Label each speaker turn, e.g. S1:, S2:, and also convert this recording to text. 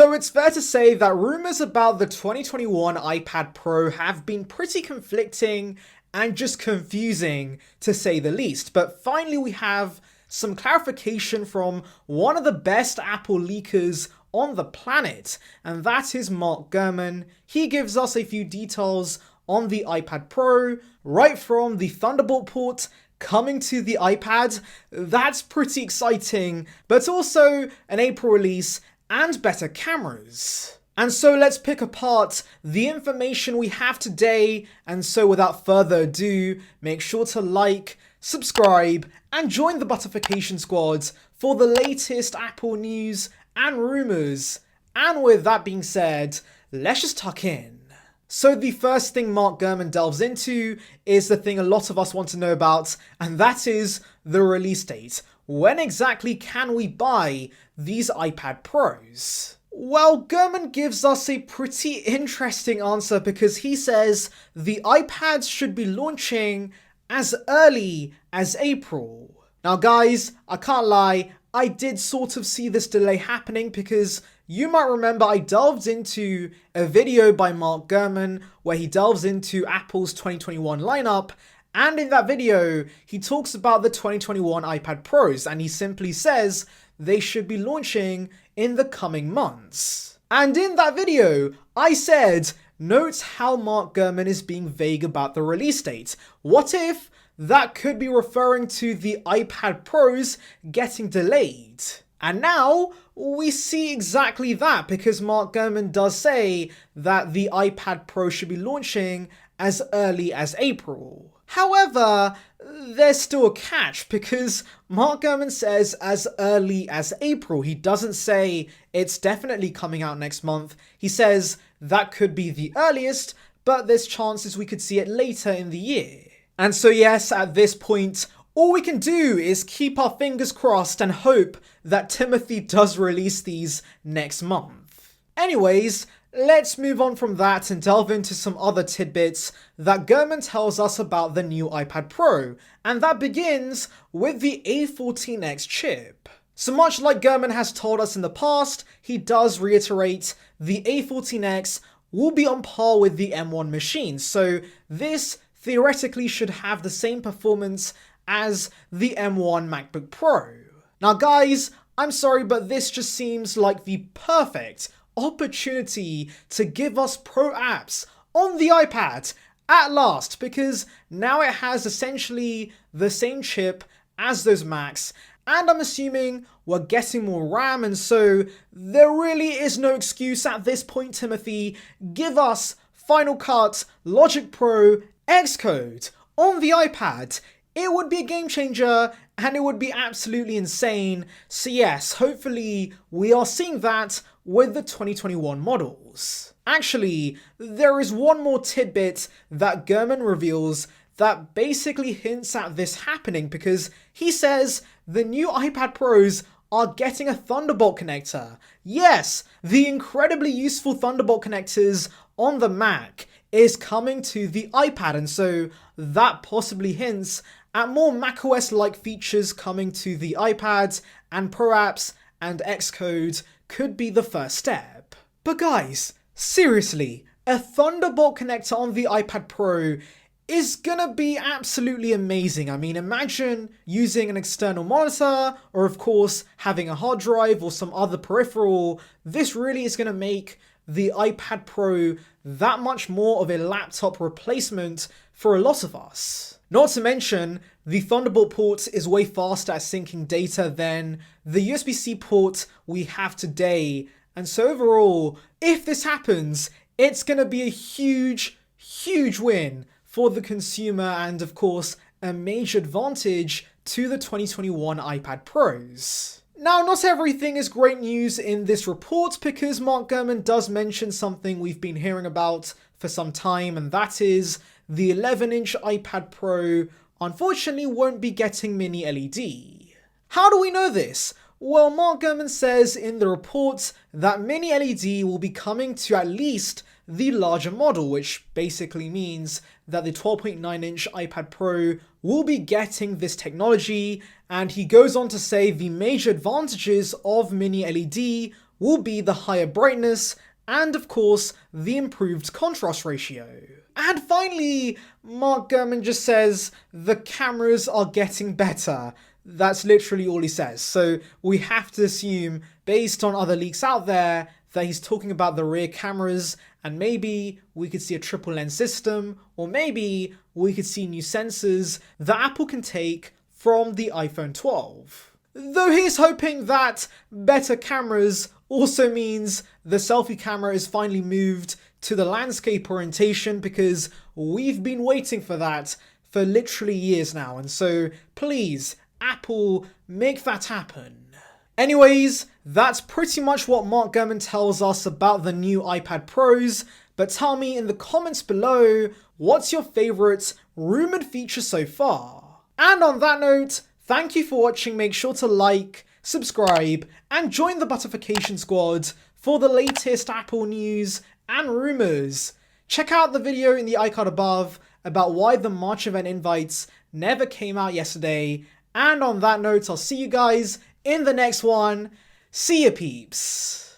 S1: So it's fair to say that rumors about the 2021 iPad Pro have been pretty conflicting and just confusing, to say the least. But finally we have some clarification from one of the best Apple leakers on the planet, and that is Mark Gurman. He gives us a few details on the iPad Pro, right from the Thunderbolt port coming to the iPad. That's pretty exciting, but also an April release and better cameras. And so let's pick apart the information we have today, and so without further ado, make sure to like, subscribe, and join the Butterfication Squad for the latest Apple news and rumors. And with that being said, let's just tuck in. So the first thing Mark Gurman delves into is the thing a lot of us want to know about, and that is the release date. When exactly can we buy these iPad Pros? Well, Gurman gives us a pretty interesting answer because he says the iPads should be launching as early as April. Now guys, I can't lie, I did sort of see this delay happening because you might remember I delved into a video by Mark Gurman where he delves into Apple's 2021 lineup, and in that video he talks about the 2021 iPad Pros and he simply says they should be launching in the coming months. And in that video I said, note how Mark Gurman is being vague about the release date. What if that could be referring to the iPad Pros getting delayed? And now we see exactly that, because Mark Gurman does say that the iPad Pro should be launching as early as April. However, there's still a catch, because Mark Gurman says as early as April. He doesn't say it's definitely coming out next month. He says that could be the earliest, but there's chances we could see it later in the year. And so yes, at this point, all we can do is keep our fingers crossed and hope that Timothy does release these next month. Anyways, let's move on from that and delve into some other tidbits that Gurman tells us about the new iPad Pro, and that begins with the A14X chip. So much like Gurman has told us in the past, he does reiterate the A14X will be on par with the M1 machine, so this theoretically should have the same performance as the M1 MacBook Pro. Now guys, I'm sorry, but this just seems like the perfect opportunity to give us pro apps on the iPad at last, because now it has essentially the same chip as those Macs, and I'm assuming we're getting more RAM, and so there really is no excuse at this point, Timothy. Give us Final Cut, Logic Pro, Xcode on the iPad. It would be a game changer and it would be absolutely insane. So yes, hopefully we are seeing that with the 2021 models. Actually, there is one more tidbit that Gurman reveals that basically hints at this happening, because he says the new iPad Pros are getting a Thunderbolt connector. Yes, the incredibly useful Thunderbolt connectors on the Mac is coming to the iPad, and so that possibly hints at more macOS-like features coming to the iPad, and Pro Apps and Xcode could be the first step. But guys, seriously, a Thunderbolt connector on the iPad Pro is gonna be absolutely amazing. I mean, imagine using an external monitor, or of course having a hard drive or some other peripheral. This really is gonna make the iPad Pro that much more of a laptop replacement for a lot of us. Not to mention, the Thunderbolt port is way faster at syncing data than the USB-C port we have today. And so overall, if this happens, it's gonna be a huge, huge win for the consumer, and of course, a major advantage to the 2021 iPad Pros. Now, not everything is great news in this report, because Mark Gurman does mention something we've been hearing about for some time, and that is the 11-inch iPad Pro unfortunately won't be getting mini LED. How do we know this? Well, Mark Gurman says in the report that mini LED will be coming to at least the larger model, which basically means that the 12.9-inch iPad Pro will be getting this technology, and he goes on to say the major advantages of mini LED will be the higher brightness and of course the improved contrast ratio. And finally, Mark Gurman just says the cameras are getting better. That's literally all he says. So we have to assume, based on other leaks out there, that he's talking about the rear cameras, and maybe we could see a triple lens system, or maybe we could see new sensors that Apple can take from the iPhone 12. Though he's hoping that better cameras also means the selfie camera is finally moved to the landscape orientation, because we've been waiting for that for literally years now, and so please, Apple, make that happen. Anyways, that's pretty much what Mark Gurman tells us about the new iPad Pros, but tell me in the comments below, what's your favourite rumoured feature so far? And on that note, thank you for watching. Make sure to like, subscribe, and join the Butterfication Squad for the latest Apple news and rumours. Check out the video in the icon above about why the March event invites never came out yesterday. And on that note, I'll see you guys in the next one. See ya, peeps.